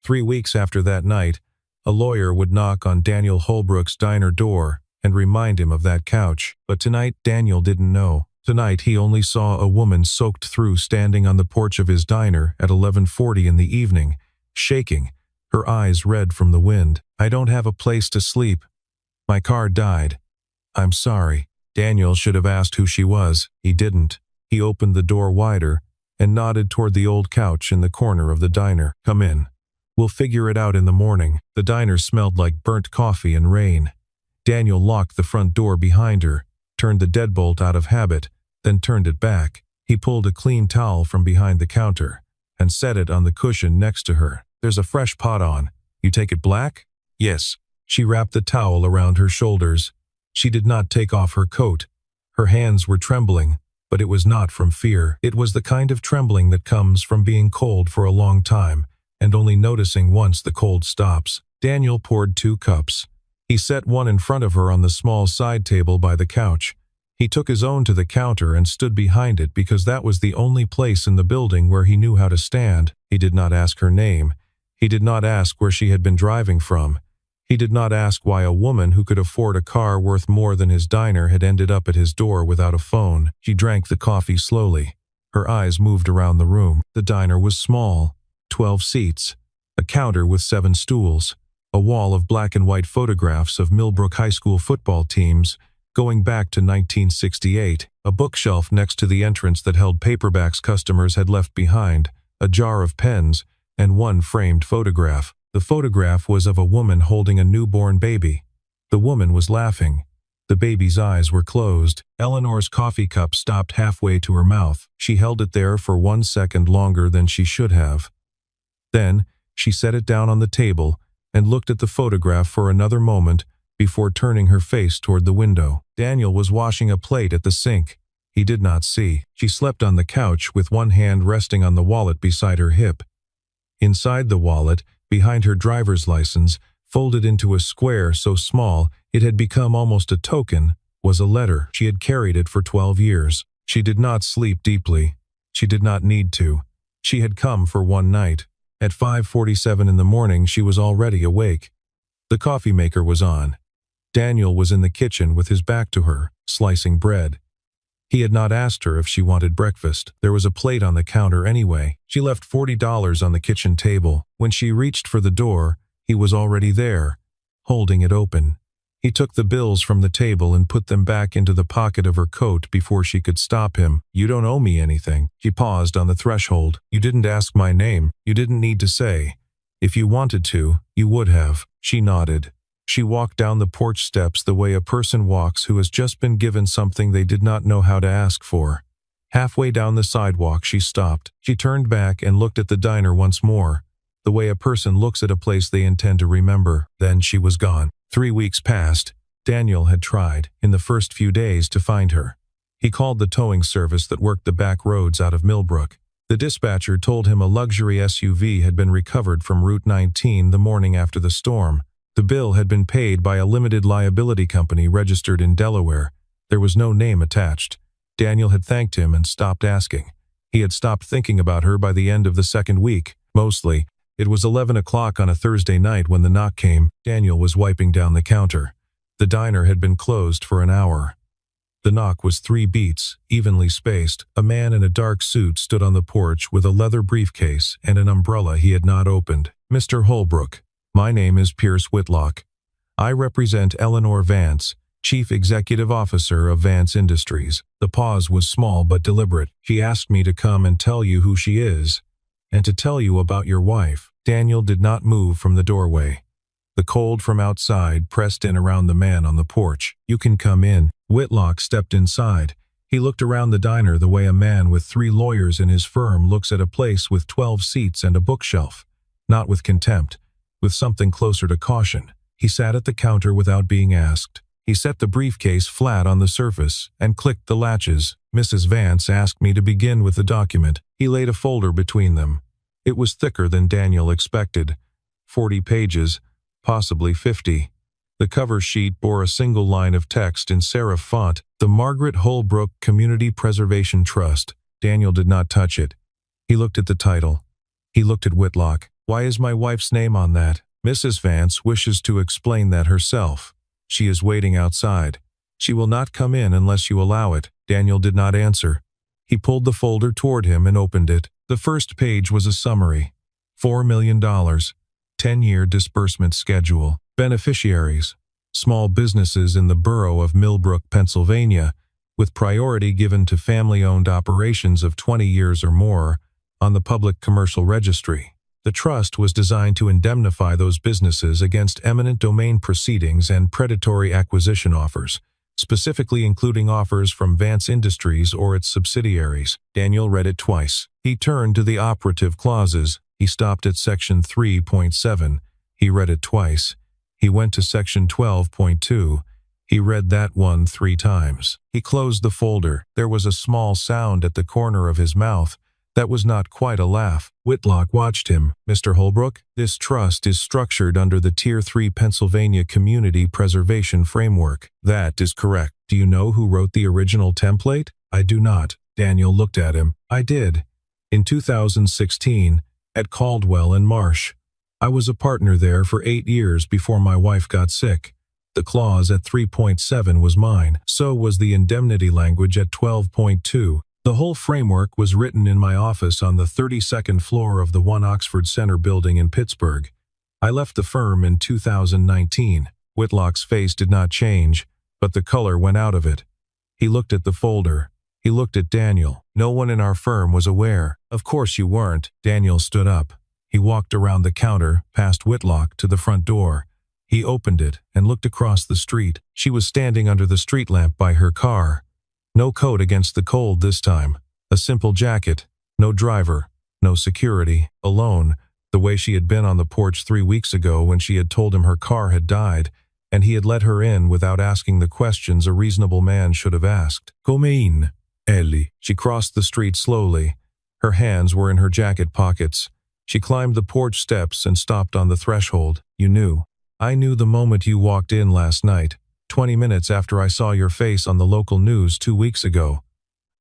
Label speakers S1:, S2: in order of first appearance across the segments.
S1: 3 weeks after that night, a lawyer would knock on Daniel Holbrook's diner door and remind him of that couch. But tonight, Daniel didn't know. Tonight, he only saw a woman soaked through standing on the porch of his diner at 11:40 in the evening, shaking, her eyes red from the wind. "I don't have a place to sleep. My car died. I'm sorry." Daniel should have asked who she was. He didn't. He opened the door wider and nodded toward the old couch in the corner of the diner. "Come in. We'll figure it out in the morning." The diner smelled like burnt coffee and rain. Daniel locked the front door behind her, turned the deadbolt out of habit, then turned it back. He pulled a clean towel from behind the counter and set it on the cushion next to her. "There's a fresh pot on. You take it black?" "Yes." She wrapped the towel around her shoulders. She did not take off her coat. Her hands were trembling, but it was not from fear. It was the kind of trembling that comes from being cold for a long time and only noticing once the cold stops. Daniel poured 2 cups. He set one in front of her on the small side table by the couch. He took his own to the counter and stood behind it because that was the only place in the building where he knew how to stand. He did not ask her name. He did not ask where she had been driving from. He did not ask why a woman who could afford a car worth more than his diner had ended up at his door without a phone. She drank the coffee slowly. Her eyes moved around the room. The diner was small. 12 seats. A counter with 7 stools. A wall of black and white photographs of Millbrook High School football teams going back to 1968. A bookshelf next to the entrance that held paperbacks customers had left behind, a jar of pens, and 1 framed photograph. The photograph was of a woman holding a newborn baby. The woman was laughing. The baby's eyes were closed. Eleanor's coffee cup stopped halfway to her mouth. She held it there for 1 second longer than she should have. Then, she set it down on the table and looked at the photograph for another moment before turning her face toward the window. Daniel was washing a plate at the sink. He did not see. She slept on the couch with one hand resting on the wallet beside her hip. Inside the wallet, behind her driver's license, folded into a square so small it had become almost a token, was a letter. She had carried it for 12 years. She did not sleep deeply. She did not need to. She had come for one night. At 5:47 in the morning, she was already awake. The coffee maker was on. Daniel was in the kitchen with his back to her, slicing bread. He had not asked her if she wanted breakfast. There was a plate on the counter anyway. She left $40 on the kitchen table. When she reached for the door, he was already there, holding it open. He took the bills from the table and put them back into the pocket of her coat before she could stop him. "You don't owe me anything." She paused on the threshold. "You didn't ask my name. You didn't need to say. If you wanted to, you would have." She nodded. She walked down the porch steps the way a person walks who has just been given something they did not know how to ask for. Halfway down the sidewalk, she stopped. She turned back and looked at the diner once more, the way a person looks at a place they intend to remember. Then she was gone. 3 weeks passed. Daniel had tried, in the first few days, to find her. He called the towing service that worked the back roads out of Millbrook. The dispatcher told him a luxury SUV had been recovered from Route 19 the morning after the storm. The bill had been paid by a limited liability company registered in Delaware. There was no name attached. Daniel had thanked him and stopped asking. He had stopped thinking about her by the end of the second week, mostly. It was 11 o'clock on a Thursday night when the knock came. Daniel was wiping down the counter. The diner had been closed for an hour. The knock was 3 beats, evenly spaced. A man in a dark suit stood on the porch with a leather briefcase and an umbrella he had not opened. "Mr. Holbrook, my name is Pierce Whitlock. I represent Eleanor Vance, Chief Executive Officer of Vance Industries." The pause was small but deliberate. "She asked me to come and tell you who she is, and to tell you about your wife." Daniel did not move from the doorway. The cold from outside pressed in around the man on the porch. "You can come in." Whitlock stepped inside. He looked around the diner the way a man with 3 lawyers in his firm looks at a place with 12 seats and a bookshelf. Not with contempt, with something closer to caution. He sat at the counter without being asked. He set the briefcase flat on the surface and clicked the latches. "Mrs. Vance asked me to begin with the document." He laid a folder between them. It was thicker than Daniel expected. 40 pages, possibly 50. The cover sheet bore a single line of text in serif font, "The Margaret Holbrook Community Preservation Trust." Daniel did not touch it. He looked at the title. He looked at Whitlock. Why is my wife's name on that? Mrs. Vance wishes to explain that herself. She is waiting outside. She will not come in unless you allow it. Daniel did not answer. He pulled the folder toward him and opened it. The first page was a summary. $4 million. 10-year disbursement schedule. Beneficiaries. Small businesses in the borough of Millbrook, Pennsylvania, with priority given to family-owned operations of 20 years or more on the public commercial registry. The trust was designed to indemnify those businesses against eminent domain proceedings and predatory acquisition offers, specifically including offers from Vance Industries or its subsidiaries. Daniel read it twice. He turned to the operative clauses. He stopped at section 3.7. He read it twice. He went to section 12.2. He read that one 3 times. He closed the folder. There was a small sound at the corner of his mouth. That was not quite a laugh. Whitlock watched him. Mr. Holbrook, this trust is structured under the Tier 3 Pennsylvania Community Preservation Framework. That is correct. Do you know who wrote the original template? I do not. Daniel looked at him. I did. In 2016, at Caldwell and Marsh. I was a partner there for 8 years before my wife got sick. The clause at 3.7 was mine. So was the indemnity language at 12.2. The whole framework was written in my office on the 32nd floor of the One Oxford Center building in Pittsburgh. I left the firm in 2019. Whitlock's face did not change, but the color went out of it. He looked at the folder. He looked at Daniel. No one in our firm was aware. Of course you weren't. Daniel stood up. He walked around the counter, past Whitlock, to the front door. He opened it and looked across the street. She was standing under the street lamp by her car. No coat against the cold this time. A simple jacket. No driver. No security. Alone, the way she had been on the porch 3 weeks ago when she had told him her car had died, and he had let her in without asking the questions a reasonable man should have asked. Come in, Ellie. She crossed the street slowly. Her hands were in her jacket pockets. She climbed the porch steps and stopped on the threshold. You knew. I knew the moment you walked in last night. 20 minutes after I saw your face on the local news 2 weeks ago.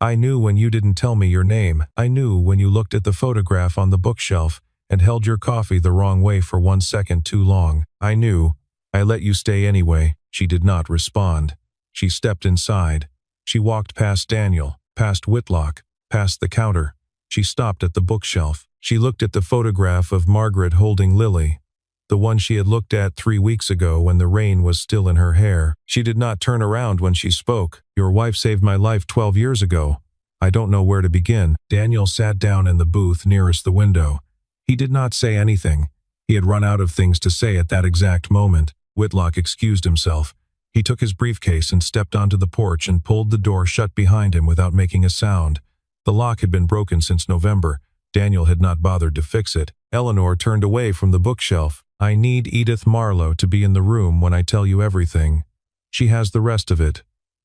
S1: I knew when you didn't tell me your name. I knew when you looked at the photograph on the bookshelf and held your coffee the wrong way for 1 second too long. I knew. I let you stay anyway. She did not respond. She stepped inside. She walked past Daniel, past Whitlock, past the counter. She stopped at the bookshelf. She looked at the photograph of Margaret holding Lily, the one she had looked at 3 weeks ago when the rain was still in her hair. She did not turn around when she spoke. Your wife saved my life 12 years ago. I don't know where to begin. Daniel sat down in the booth nearest the window. He did not say anything. He had run out of things to say at that exact moment. Whitlock excused himself. He took his briefcase and stepped onto the porch and pulled the door shut behind him without making a sound. The lock had been broken since November. Daniel had not bothered to fix it. Eleanor turned away from the bookshelf. I need Edith Marlowe to be in the room when I tell you everything. She has the rest of it.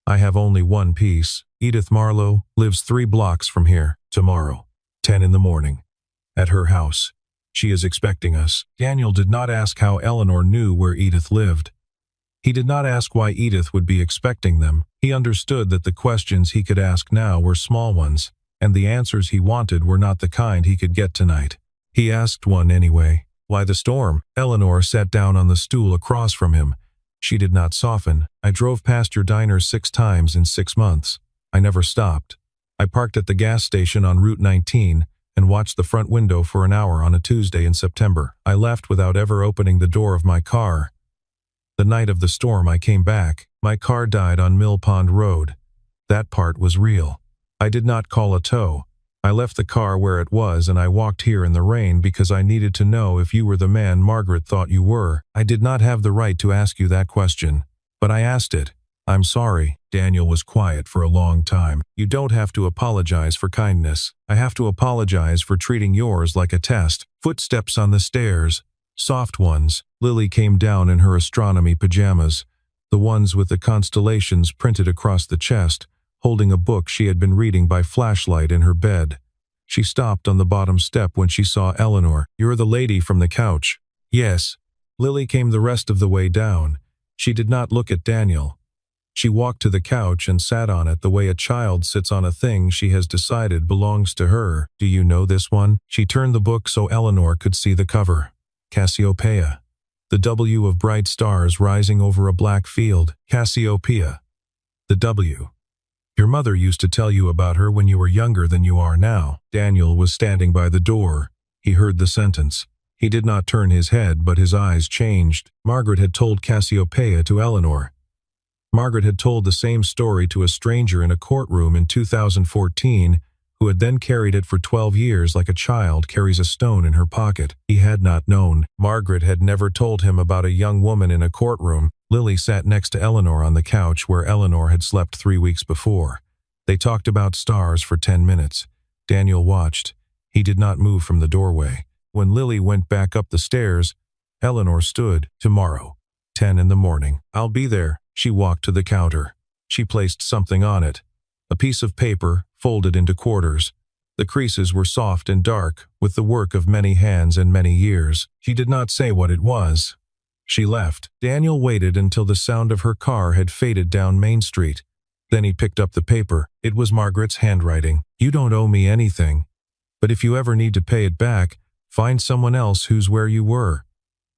S1: I have only one piece. Edith Marlowe lives 3 blocks from here. Tomorrow, 10 in the morning. At her house. She is expecting us. Daniel did not ask how Eleanor knew where Edith lived. He did not ask why Edith would be expecting them. He understood that the questions he could ask now were small ones, and the answers he wanted were not the kind he could get tonight. He asked one anyway. Why the storm? Eleanor sat down on the stool across from him. She did not soften. I drove past your diner 6 times in 6 months. I never stopped. I parked at the gas station on Route 19 and watched the front window for an hour on a Tuesday in September. I left without ever opening the door of my car. The night of the storm I came back. My car died on Mill Pond Road. That part was real. I did not call a tow. I left the car where it was and I walked here in the rain because I needed to know if you were the man Margaret thought you were. I did not have the right to ask you that question, but I asked it. I'm sorry. Daniel was quiet for a long time. You don't have to apologize for kindness. I have to apologize for treating yours like a test. Footsteps on the stairs. Soft ones. Lily came down in her astronomy pajamas, the ones with the constellations printed across the chest, holding a book she had been reading by flashlight in her bed. She stopped on the bottom step when she saw Eleanor. You're the lady from the couch. Yes. Lily came the rest of the way down. She did not look at Daniel. She walked to the couch and sat on it the way a child sits on a thing she has decided belongs to her. Do you know this one? She turned the book so Eleanor could see the cover. Cassiopeia. The W of bright stars rising over a black field. Cassiopeia. The W. Your mother used to tell you about her when you were younger than you are now. Daniel was standing by the door. He heard the sentence. He did not turn his head, but his eyes changed. Margaret had told Cassiopeia to Eleanor. Margaret had told the same story to a stranger in a courtroom in 2014, who had then carried it for 12 years like a child carries a stone in her pocket. He had not known. Margaret had never told him about a young woman in a courtroom. Lily sat next to Eleanor on the couch where Eleanor had slept 3 weeks before. They talked about stars for 10 minutes. Daniel watched. He did not move from the doorway. When Lily went back up the stairs, Eleanor stood. Tomorrow, 10 in the morning. I'll be there. She walked to the counter. She placed something on it. A piece of paper, folded into quarters. The creases were soft and dark, with the work of many hands and many years. She did not say what it was. She left. Daniel waited until the sound of her car had faded down Main Street. Then he picked up the paper. It was Margaret's handwriting. You don't owe me anything. But if you ever need to pay it back, find someone else who's where you were.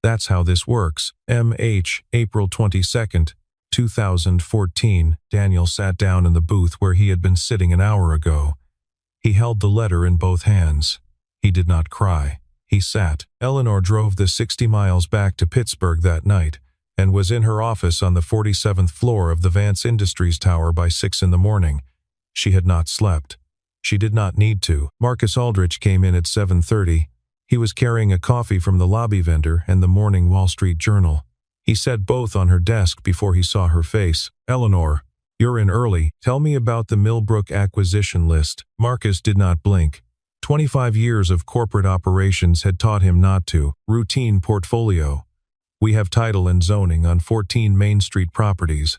S1: That's how this works. M.H. April 22nd. 2014, Daniel sat down in the booth where he had been sitting an hour ago. He held the letter in both hands. He did not cry. He sat. Eleanor drove the 60 miles back to Pittsburgh that night and was in her office on the 47th floor of the Vance Industries Tower by 6 in the morning. She had not slept. She did not need to. Marcus Aldrich came in at 7:30. He was carrying a coffee from the lobby vendor and the morning Wall Street Journal. He set both on her desk before he saw her face. Eleanor, you're in early. Tell me about the Millbrook acquisition list. Marcus did not blink. 25 years of corporate operations had taught him not to. Routine portfolio. We have title and zoning on 14 Main Street properties.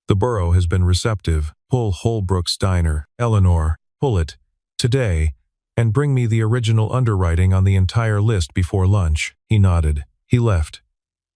S1: The borough has been receptive. Pull Holbrook's Diner. Eleanor, pull it. Today. And bring me the original underwriting on the entire list before lunch. He nodded. He left.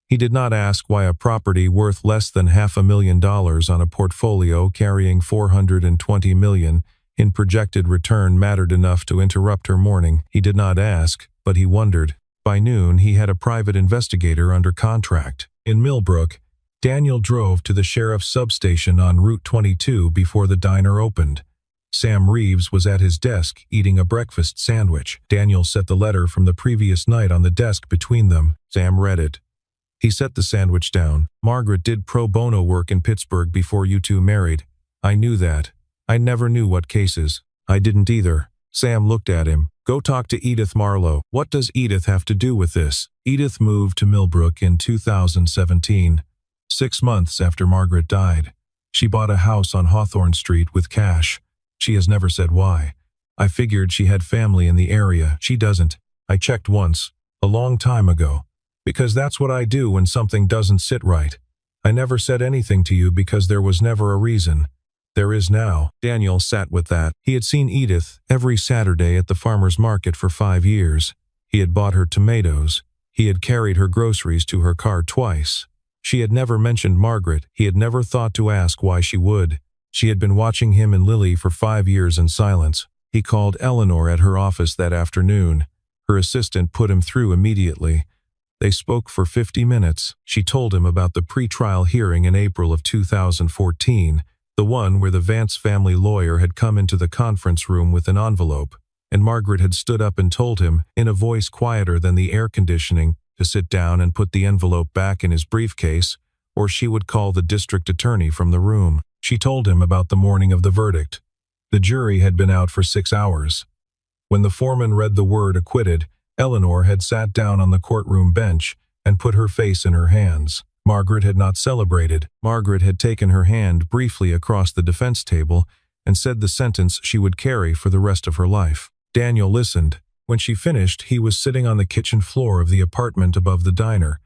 S1: He did not ask why a property worth less than $500,000 on a portfolio carrying $420 million in projected return mattered enough to interrupt her morning. He did not ask, but he wondered. By noon, he had a private investigator under contract. In Millbrook, Daniel drove to the sheriff's substation on Route 22 before the diner opened. Sam Reeves was at his desk eating a breakfast sandwich. Daniel set the letter from the previous night on the desk between them. Sam read it. He set the sandwich down. Margaret did pro bono work in Pittsburgh before you two married. I knew that. I never knew what cases. I didn't either. Sam looked at him. Go talk to Edith Marlowe. What does Edith have to do with this? Edith moved to Millbrook in 2017, 6 months after Margaret died. She bought a house on Hawthorne Street with cash. She has never said why. I figured she had family in the area. She doesn't. I checked once, a long time ago. Because that's what I do when something doesn't sit right. I never said anything to you because there was never a reason. There is now. Daniel sat with that. He had seen Edith every Saturday at the farmer's market for 5 years. He had bought her tomatoes. He had carried her groceries to her car twice. She had never mentioned Margaret. He had never thought to ask why she would. She had been watching him and Lily for 5 years in silence. He called Eleanor at her office that afternoon. Her assistant put him through immediately. They spoke for 50 minutes. She told him about the pre-trial hearing in April of 2014, the one where the Vance family lawyer had come into the conference room with an envelope, and Margaret had stood up and told him, in a voice quieter than the air conditioning, to sit down and put the envelope back in his briefcase, or she would call the district attorney from the room. She told him about the morning of the verdict. The jury had been out for 6 hours. When the foreman read the word acquitted, Eleanor had sat down on the courtroom bench and put her face in her hands. Margaret had not celebrated. Margaret had taken her hand briefly across the defense table and said the sentence she would carry for the rest of her life. Daniel listened. When she finished, he was sitting on the kitchen floor of the apartment above the diner.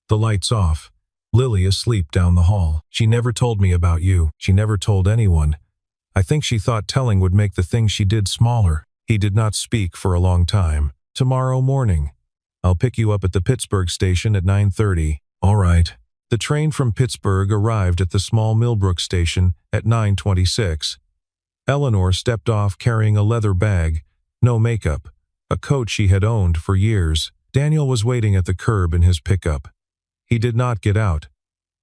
S1: The lights off. Lily asleep down the hall. She never told me about you. She never told anyone. I think she thought telling would make the things she did smaller. He did not speak for a long time. Tomorrow morning. I'll pick you up at the Pittsburgh station at 9:30. All right. The train from Pittsburgh arrived at the small Millbrook station at 9:26. Eleanor stepped off carrying a leather bag, no makeup, a coat she had owned for years. Daniel was waiting at the curb in his pickup. He did not get out.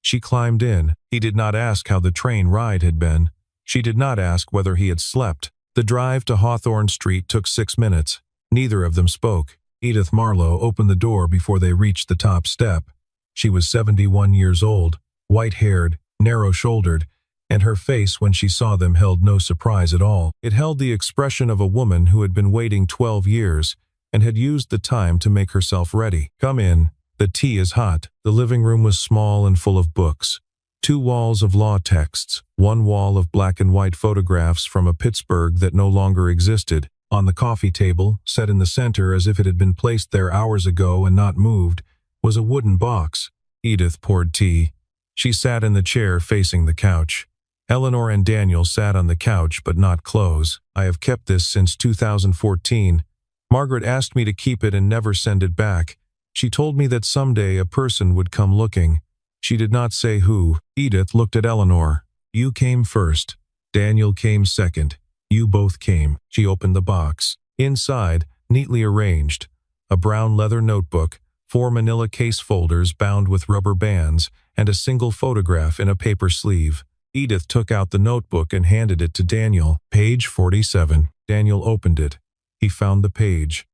S1: She climbed in. He did not ask how the train ride had been. She did not ask whether he had slept. The drive to Hawthorne Street took 6 minutes. Neither of them spoke. Edith Marlowe opened the door before they reached the top step. She was 71 years old, white-haired, narrow-shouldered, and her face when she saw them held no surprise at all. It held the expression of a woman who had been waiting 12 years and had used the time to make herself ready. "Come in. The tea is hot." The living room was small and full of books. 2 walls of law texts, 1 wall of black and white photographs from a Pittsburgh that no longer existed. On the coffee table, set in the center as if it had been placed there hours ago and not moved, was a wooden box. Edith poured tea. She sat in the chair facing the couch. Eleanor and Daniel sat on the couch but not close. "I have kept this since 2014. Margaret asked me to keep it and never send it back. She told me that someday a person would come looking. She did not say who." Edith looked at Eleanor. "You came first. Daniel came second. You both came." She opened the box. Inside, neatly arranged, a brown leather notebook, 4 manila case folders bound with rubber bands, and a single photograph in a paper sleeve. Edith took out the notebook and handed it to Daniel. "Page 47. Daniel opened it. He found the page.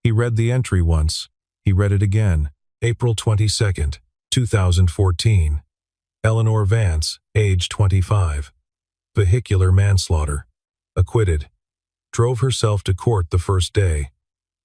S1: He read the entry once. He read it again. April 22nd, 2014. Eleanor Vance, age 25. Vehicular manslaughter. Acquitted. Drove herself to court the first day.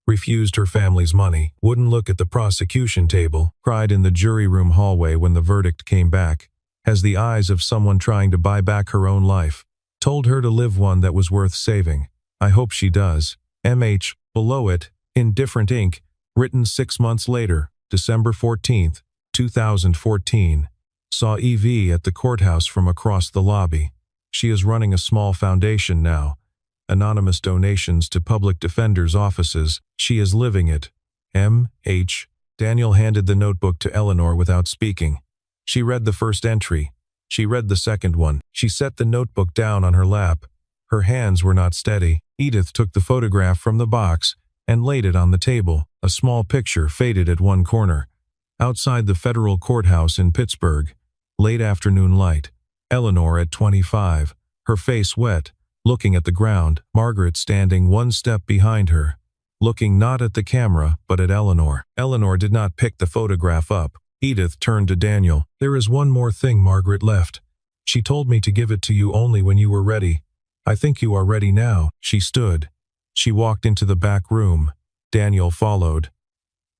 S1: Refused her family's money. Wouldn't look at the prosecution table. Cried in the jury room hallway when the verdict came back. Has the eyes of someone trying to buy back her own life. Told her to live one that was worth saving. I hope she does. M.H. Below it, in different ink, written 6 months later, December 14th, 2014. Saw E.V. at the courthouse from across the lobby. She is running a small foundation now. Anonymous donations to public defenders' offices. She is living it. M.H. Daniel handed the notebook to Eleanor without speaking. She read the first entry. She read the second one. She set the notebook down on her lap. Her hands were not steady. Edith took the photograph from the box and laid it on the table. A small picture faded at one corner. Outside the federal courthouse in Pittsburgh. Late afternoon light. Eleanor at 25. Her face wet, looking at the ground. Margaret standing 1 step behind her. Looking not at the camera, but at Eleanor. Eleanor did not pick the photograph up. Edith turned to Daniel. "There is one more thing Margaret left. She told me to give it to you only when you were ready. I think you are ready now." She stood. She walked into the back room. Daniel followed.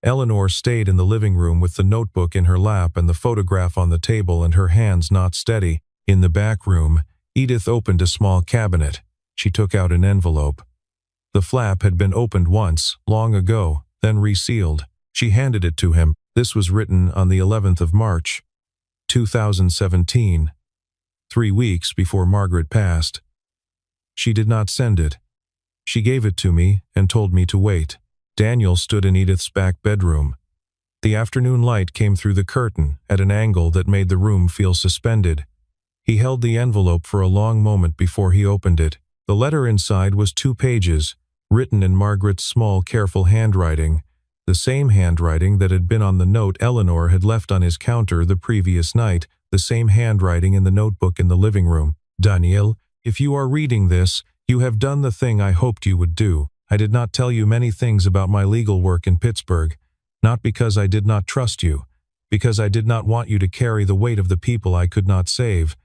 S1: Eleanor stayed in the living room with the notebook in her lap and the photograph on the table and her hands not steady. In the back room, Edith opened a small cabinet. She took out an envelope. The flap had been opened once, long ago, then resealed. She handed it to him. This was written on the 11th of March, 2017, 3 weeks before Margaret passed. She did not send it. She gave it to me and told me to wait. Daniel stood in Edith's back bedroom. The afternoon light came through the curtain at an angle that made the room feel suspended. He held the envelope for a long moment before he opened it. The letter inside was 2 pages, written in Margaret's small, careful handwriting, the same handwriting that had been on the note Eleanor had left on his counter the previous night, the same handwriting in the notebook in the living room. "Daniel, if you are reading this, you have done the thing I hoped you would do. I did not tell you many things about my legal work in Pittsburgh, not because I did not trust you, because I did not want you to carry the weight of the people I could not save.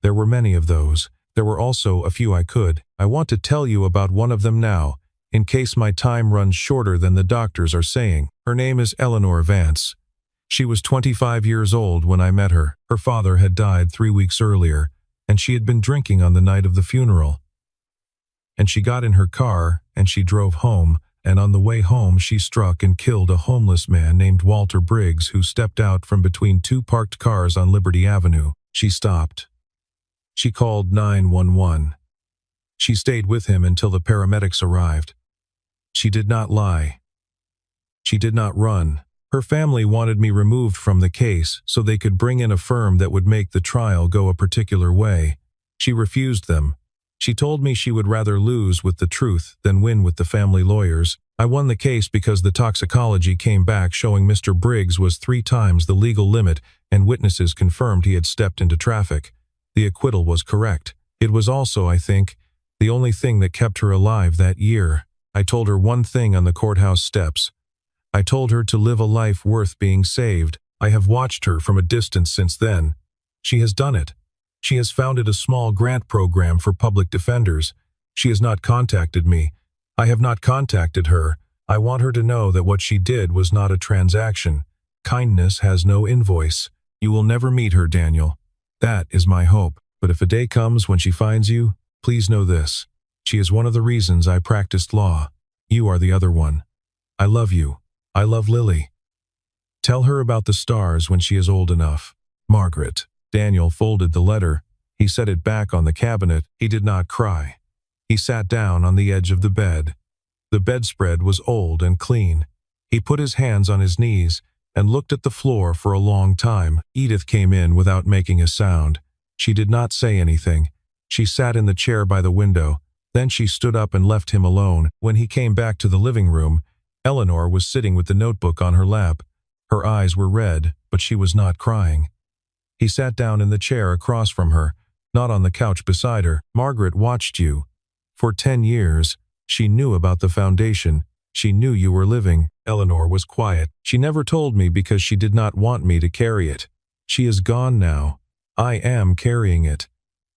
S1: There were many of those. There were also a few I could. I want to tell you about one of them now, in case my time runs shorter than the doctors are saying. Her name is Eleanor Vance. She was 25 years old when I met her. Her father had died 3 weeks earlier, and she had been drinking on the night of the funeral. And she got in her car, and she drove home, and on the way home she struck and killed a homeless man named Walter Briggs who stepped out from between 2 parked cars on Liberty Avenue. She stopped. She called 911. She stayed with him until the paramedics arrived. She did not lie. She did not run. Her family wanted me removed from the case so they could bring in a firm that would make the trial go a particular way. She refused them. She told me she would rather lose with the truth than win with the family lawyers. I won the case because the toxicology came back showing Mr. Briggs was 3 times the legal limit and witnesses confirmed he had stepped into traffic. The acquittal was correct. It was also, I think, the only thing that kept her alive that year. I told her one thing on the courthouse steps. I told her to live a life worth being saved. I have watched her from a distance since then. She has done it. She has founded a small grant program for public defenders. She has not contacted me. I have not contacted her. I want her to know that what she did was not a transaction. Kindness has no invoice. You will never meet her, Daniel. That is my hope. But if a day comes when she finds you, please know this. She is one of the reasons I practiced law. You are the other one. I love you. I love Lily. Tell her about the stars when she is old enough. Margaret. Daniel folded the letter. He set it back on the cabinet. He did not cry. He sat down on the edge of the bed. The bedspread was old and clean. He put his hands on his knees and looked at the floor for a long time. Edith came in without making a sound. She did not say anything. She sat in the chair by the window. Then she stood up and left him alone. When he came back to the living room, Eleanor was sitting with the notebook on her lap. Her eyes were red, but she was not crying. He sat down in the chair across from her, not on the couch beside her. Margaret watched you. For 10 years, she knew about the foundation. She knew you were living. Eleanor was quiet. She never told me because she did not want me to carry it. She is gone now. I am carrying it.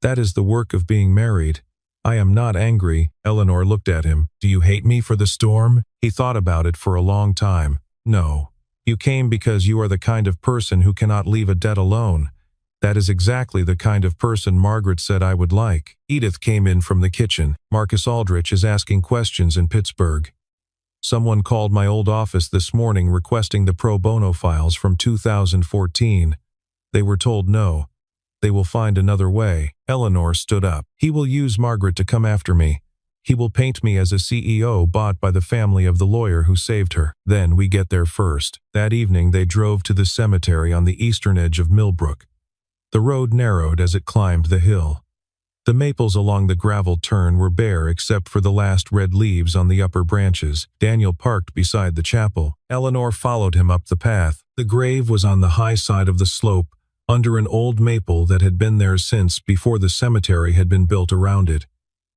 S1: That is the work of being married. I am not angry. Eleanor looked at him. Do you hate me for the storm? He thought about it for a long time. No. You came because you are the kind of person who cannot leave a debt alone. That is exactly the kind of person Margaret said I would like. Edith came in from the kitchen. Marcus Aldrich is asking questions in Pittsburgh. Someone called my old office this morning requesting the pro bono files from 2014. They were told no. They will find another way. Eleanor stood up. He will use Margaret to come after me. He will paint me as a CEO bought by the family of the lawyer who saved her. Then we get there first. That evening they drove to the cemetery on the eastern edge of Millbrook. The road narrowed as it climbed the hill. The maples along the gravel turn were bare except for the last red leaves on the upper branches. Daniel parked beside the chapel. Eleanor followed him up the path. The grave was on the high side of the slope, under an old maple that had been there since before the cemetery had been built around it.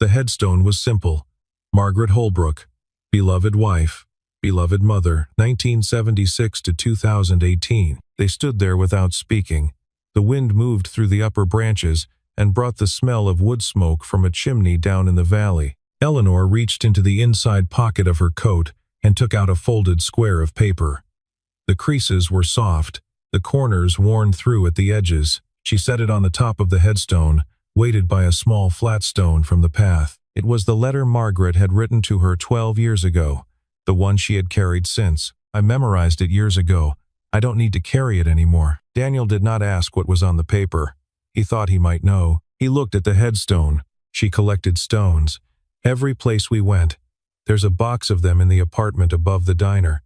S1: The headstone was simple. Margaret Holbrook, beloved wife, beloved mother, 1976 to 2018. They stood there without speaking. The wind moved through the upper branches and brought the smell of wood smoke from a chimney down in the valley. Eleanor reached into the inside pocket of her coat and took out a folded square of paper. The creases were soft, the corners worn through at the edges. She set it on the top of the headstone, weighted by a small flat stone from the path. It was the letter Margaret had written to her 12 years ago, the one she had carried since. I memorized it years ago. I don't need to carry it anymore. Daniel did not ask what was on the paper. He thought he might know. He looked at the headstone. She collected stones. Every place we went. There's a box of them in the apartment above the diner.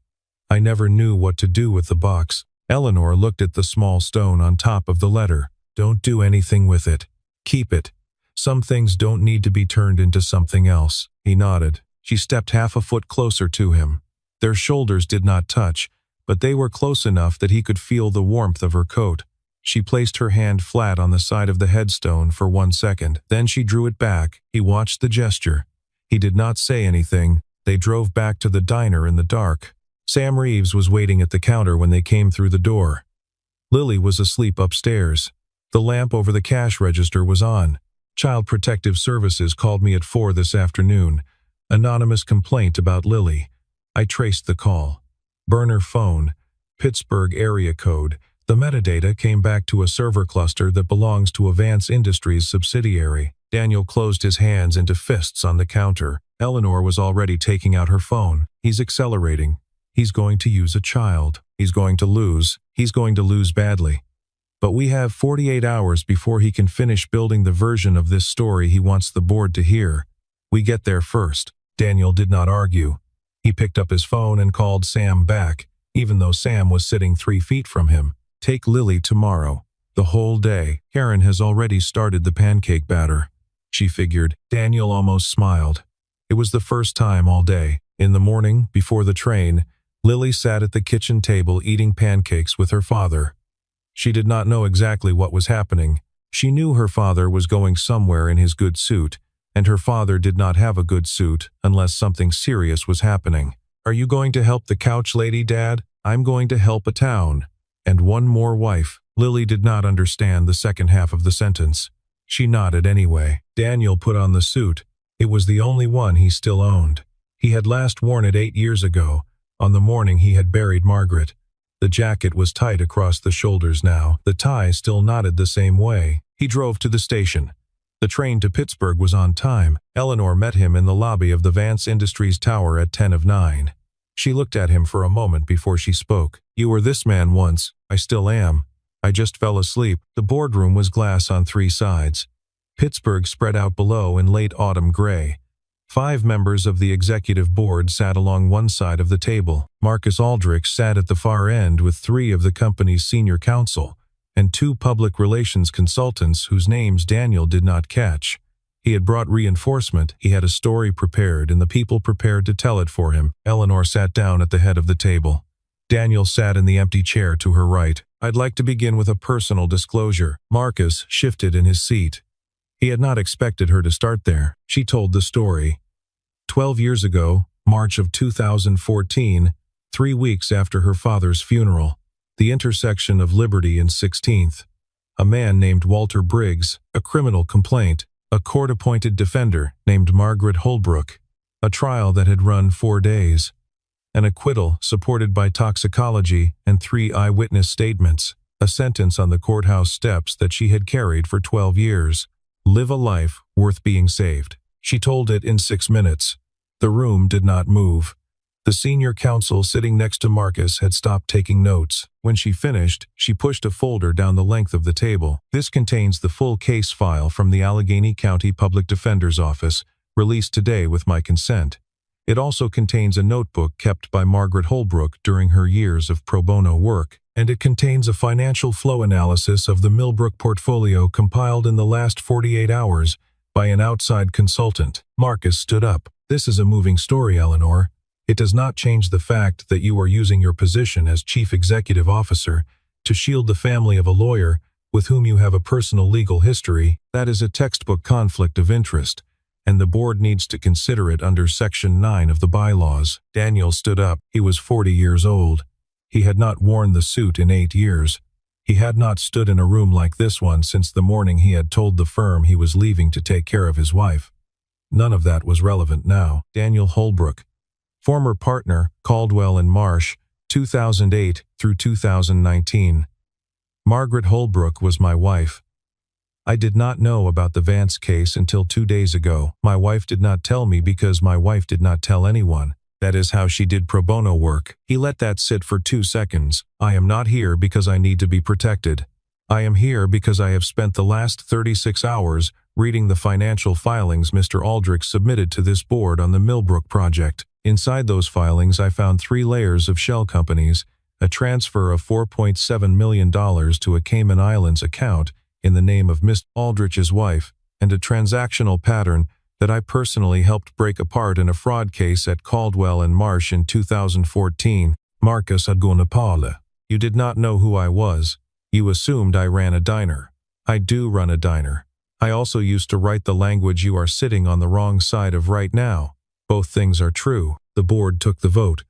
S1: I never knew what to do with the box. Eleanor looked at the small stone on top of the letter. Don't do anything with it. Keep it. Some things don't need to be turned into something else. He nodded. She stepped half a foot closer to him. Their shoulders did not touch, but they were close enough that he could feel the warmth of her coat. She placed her hand flat on the side of the headstone for 1 second. Then she drew it back. He watched the gesture. He did not say anything. They drove back to the diner in the dark. Sam Reeves was waiting at the counter when they came through the door. Lily was asleep upstairs. The lamp over the cash register was on. Child Protective Services called me at 4 this afternoon. Anonymous complaint about Lily. I traced the call. Burner phone, Pittsburgh area code. The metadata came back to a server cluster that belongs to Avance Industries subsidiary. Daniel closed his hands into fists on the counter. Eleanor was already taking out her phone. He's accelerating. He's going to use a child. He's going to lose. He's going to lose badly. But we have 48 hours before he can finish building the version of this story he wants the board to hear. We get there first. Daniel did not argue. He picked up his phone and called Sam back. even though Sam was sitting 3 feet from him. Take Lily tomorrow. The whole day. Karen has already started the pancake batter, she figured. Daniel almost smiled. It was the first time all day. In the morning, before the train, Lily sat at the kitchen table eating pancakes with her father. She did not know exactly what was happening. She knew her father was going somewhere in his good suit, and her father did not have a good suit unless something serious was happening. Are you going to help the couch lady, Dad? I'm going to help a town. And one more wife. Lily did not understand the second half of the sentence. She nodded anyway. Daniel put on the suit. It was the only one he still owned. He had last worn it 8 years ago, on the morning he had buried Margaret. The jacket was tight across the shoulders now. The tie still knotted the same way. He drove to the station. The train to Pittsburgh was on time. Eleanor met him in the lobby of the Vance Industries Tower at 9:10. She looked at him for a moment before she spoke. You were this man once. I still am. I just fell asleep. The boardroom was glass on 3 sides. Pittsburgh spread out below in late autumn gray. 5 members of the executive board sat along one side of the table. Marcus Aldrich sat at the far end with 3 of the company's senior counsel and 2 public relations consultants whose names Daniel did not catch. He had brought reinforcement, he had a story prepared, and the people prepared to tell it for him. Eleanor sat down at the head of the table. Daniel sat in the empty chair to her right. I'd like to begin with a personal disclosure. Marcus shifted in his seat. He had not expected her to start there. She told the story. 12 years ago, March of 2014, 3 weeks after her father's funeral, the intersection of Liberty and 16th, a man named Walter Briggs, a criminal complaint, a court-appointed defender named Margaret Holbrook, a trial that had run 4 days, an acquittal supported by toxicology and 3 eyewitness statements, a sentence on the courthouse steps that she had carried for 12 years. Live a life worth being saved. She told it in 6 minutes. The room did not move. The senior counsel sitting next to Marcus had stopped taking notes. When she finished, she pushed a folder down the length of the table. This contains the full case file from the Allegheny County Public Defender's Office, released today with my consent. It also contains a notebook kept by Margaret Holbrook during her years of pro bono work, and it contains a financial flow analysis of the Millbrook portfolio compiled in the last 48 hours by an outside consultant. Marcus stood up. This is a moving story, Eleanor. It does not change the fact that you are using your position as chief executive officer to shield the family of a lawyer with whom you have a personal legal history. That is a textbook conflict of interest, and the board needs to consider it under Section 9 of the bylaws. Daniel stood up. He was 40 years old. He had not worn the suit in 8 years. He had not stood in a room like this one since the morning he had told the firm he was leaving to take care of his wife. None of that was relevant now. Daniel Holbrook, former partner, Caldwell and Marsh, 2008 through 2019. Margaret Holbrook was my wife. I did not know about the Vance case until 2 days ago. My wife did not tell me because my wife did not tell anyone. That is how she did pro bono work. He let that sit for 2 seconds. I am not here because I need to be protected. I am here because I have spent the last 36 hours reading the financial filings Mr. Aldrich submitted to this board on the Millbrook project. Inside those filings I found 3 layers of shell companies, a transfer of $4.7 million to a Cayman Islands account in the name of Mr. Aldrich's wife, and a transactional pattern that I personally helped break apart in a fraud case at Caldwell and Marsh in 2014. Marcus Agunapala. You did not know who I was. You assumed I ran a diner. I do run a diner. I also used to write the language you are sitting on the wrong side of right now. Both things are true. The board took the vote.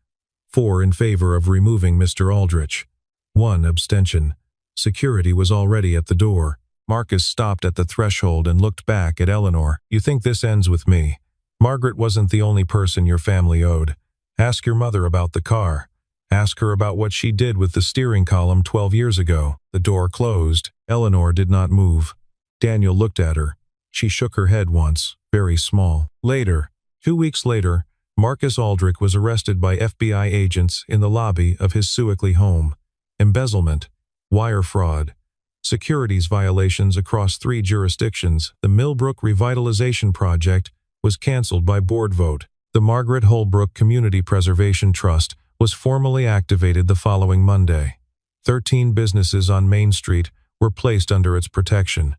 S1: 4 in favor of removing Mr. Aldrich. 1 abstention. Security was already at the door. Marcus stopped at the threshold and looked back at Eleanor. You think this ends with me? Margaret wasn't the only person your family owed. Ask your mother about the car. Ask her about what she did with the steering column 12 years ago. The door closed. Eleanor did not move. Daniel looked at her. She shook her head once, very small. Later, 2 weeks later, Marcus Aldrich was arrested by FBI agents in the lobby of his Sewickley home. Embezzlement, wire fraud, securities violations across 3 jurisdictions. The Millbrook Revitalization Project was canceled by board vote. The Margaret Holbrook Community Preservation Trust was formally activated the following Monday. 13 businesses on Main Street were placed under its protection.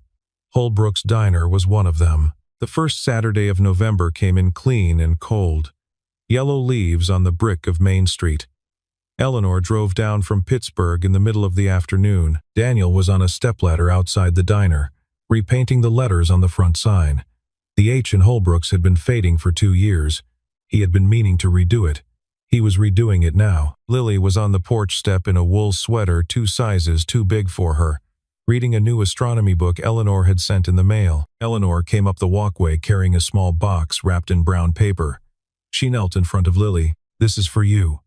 S1: Holbrook's Diner was one of them. The first Saturday of November came in clean and cold. Yellow leaves on the brick of Main Street. Eleanor drove down from Pittsburgh in the middle of the afternoon. Daniel was on a stepladder outside the diner, repainting the letters on the front sign. The H in Holbrook's had been fading for 2 years. He had been meaning to redo it. He was redoing it now. Lily was on the porch step in a wool sweater 2 sizes too big for her, reading a new astronomy book Eleanor had sent in the mail. Eleanor came up the walkway carrying a small box wrapped in brown paper. She knelt in front of Lily. "This is for you.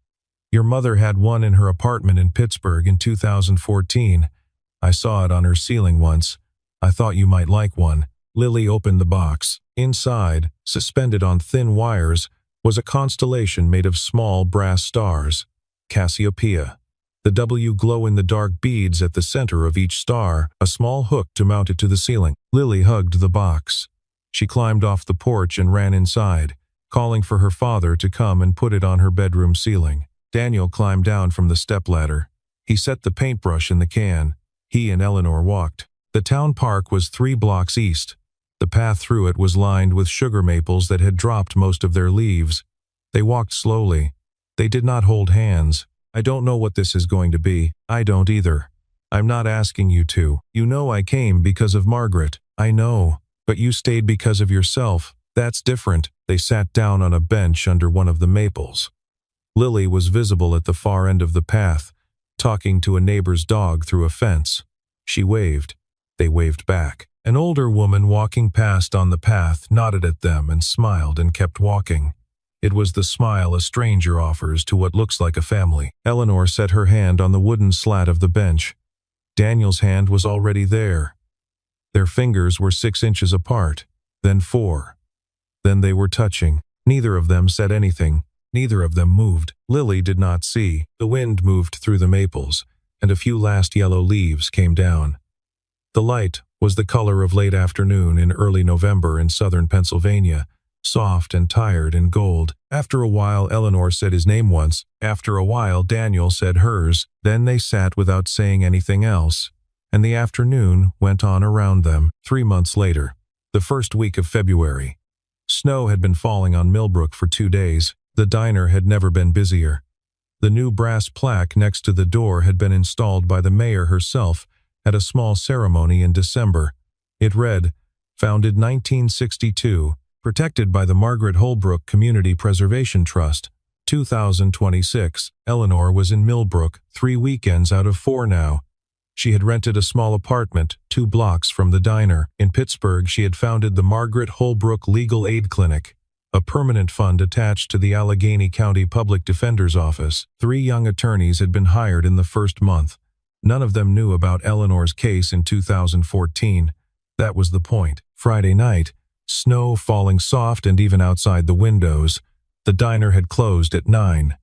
S1: Your mother had one in her apartment in Pittsburgh in 2014. I saw it on her ceiling once. I thought you might like one." Lily opened the box. Inside, suspended on thin wires, was a constellation made of small brass stars, Cassiopeia. The W glow-in-the-dark beads at the center of each star, a small hook to mount it to the ceiling. Lily hugged the box. She climbed off the porch and ran inside, calling for her father to come and put it on her bedroom ceiling. Daniel climbed down from the stepladder. He set the paintbrush in the can. He and Eleanor walked. The town park was 3 blocks east. The path through it was lined with sugar maples that had dropped most of their leaves. They walked slowly. They did not hold hands. "I don't know what this is going to be." "I don't either. I'm not asking you to. You know I came because of Margaret." "I know, but you stayed because of yourself. That's different." They sat down on a bench under one of the maples. Lily was visible at the far end of the path, talking to a neighbor's dog through a fence. She waved. They waved back. An older woman walking past on the path nodded at them and smiled and kept walking. It was the smile a stranger offers to what looks like a family. Eleanor set her hand on the wooden slat of the bench. Daniel's hand was already there. Their fingers were 6 inches apart, then 4. Then they were touching. Neither of them said anything. Neither of them moved. Lily did not see. The wind moved through the maples, and a few last yellow leaves came down. The light was the color of late afternoon in early November in southern Pennsylvania, soft and tired in gold. After a while, Eleanor said his name once. After a while, Daniel said hers. Then they sat without saying anything else, and the afternoon went on around them. 3 months later, the first week of February. Snow had been falling on Millbrook for 2 days. The diner had never been busier. The new brass plaque next to the door had been installed by the mayor herself at a small ceremony in December. It read, "Founded 1962, protected by the Margaret Holbrook Community Preservation Trust, 2026. Eleanor was in Millbrook 3 weekends out of 4 now. She had rented a small apartment 2 blocks from the diner. In Pittsburgh, she had founded the Margaret Holbrook Legal Aid Clinic, a permanent fund attached to the Allegheny County Public Defender's Office. 3 young attorneys had been hired in the first month. None of them knew about Eleanor's case in 2014. That was the point. Friday night, snow falling soft and even outside the windows. The diner had closed at 9.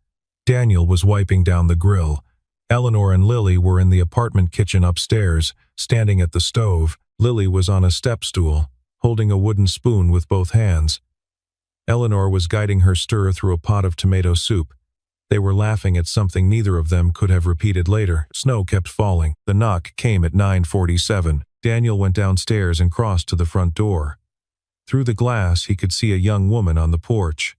S1: Daniel was wiping down the grill. Eleanor and Lily were in the apartment kitchen upstairs, standing at the stove. Lily was on a step stool, holding a wooden spoon with both hands. Eleanor was guiding her stir through a pot of tomato soup. They were laughing at something neither of them could have repeated later. Snow kept falling. The knock came at 9:47. Daniel went downstairs and crossed to the front door. Through the glass, he could see a young woman on the porch.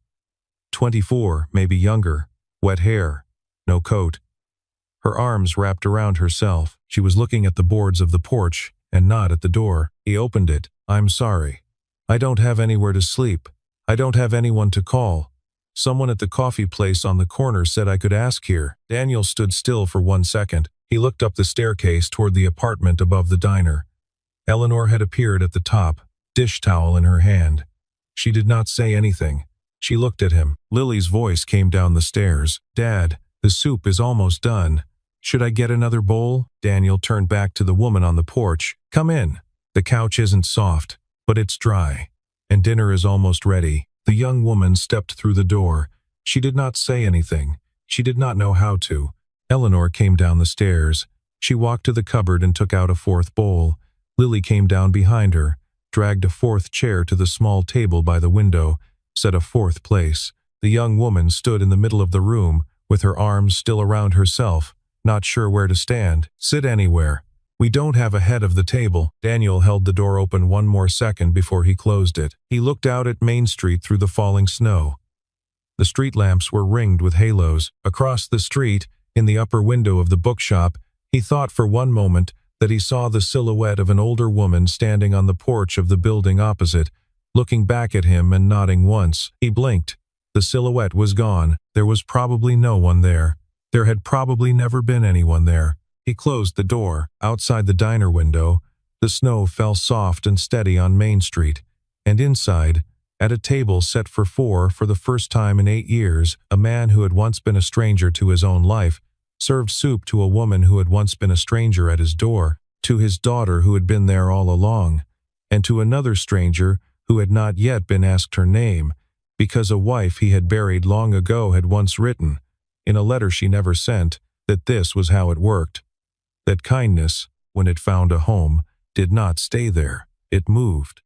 S1: 24, maybe younger, wet hair, no coat. Her arms wrapped around herself. She was looking at the boards of the porch and not at the door. He opened it. "I'm sorry. I don't have anywhere to sleep. I don't have anyone to call. Someone at the coffee place on the corner said I could ask here." Daniel stood still for 1 second. He looked up the staircase toward the apartment above the diner. Eleanor had appeared at the top, dish towel in her hand. She did not say anything. She looked at him. Lily's voice came down the stairs. "Dad, the soup is almost done. Should I get another bowl?" Daniel turned back to the woman on the porch. "Come in. The couch isn't soft, but it's dry. And dinner is almost ready." The young woman stepped through the door. She did not say anything. She did not know how to. Eleanor came down the stairs. She walked to the cupboard and took out a 4th bowl. Lily came down behind her, dragged a 4th chair to the small table by the window, set a 4th place. The young woman stood in the middle of the room, with her arms still around herself, not sure where to stand. "Sit anywhere. We don't have a head of the table." Daniel held the door open one more second before he closed it. He looked out at Main Street through the falling snow. The street lamps were ringed with halos. Across the street, in the upper window of the bookshop, he thought for one moment that he saw the silhouette of an older woman standing on the porch of the building opposite, looking back at him and nodding once. He blinked. The silhouette was gone. There was probably no one there. There had probably never been anyone there. He closed the door. Outside the diner window, the snow fell soft and steady on Main Street, and inside, at a table set for four for the first time in 8 years, a man who had once been a stranger to his own life served soup to a woman who had once been a stranger at his door, to his daughter who had been there all along, and to another stranger who had not yet been asked her name, because a wife he had buried long ago had once written, in a letter she never sent, that this was how it worked. That kindness, when it found a home, did not stay there. It moved.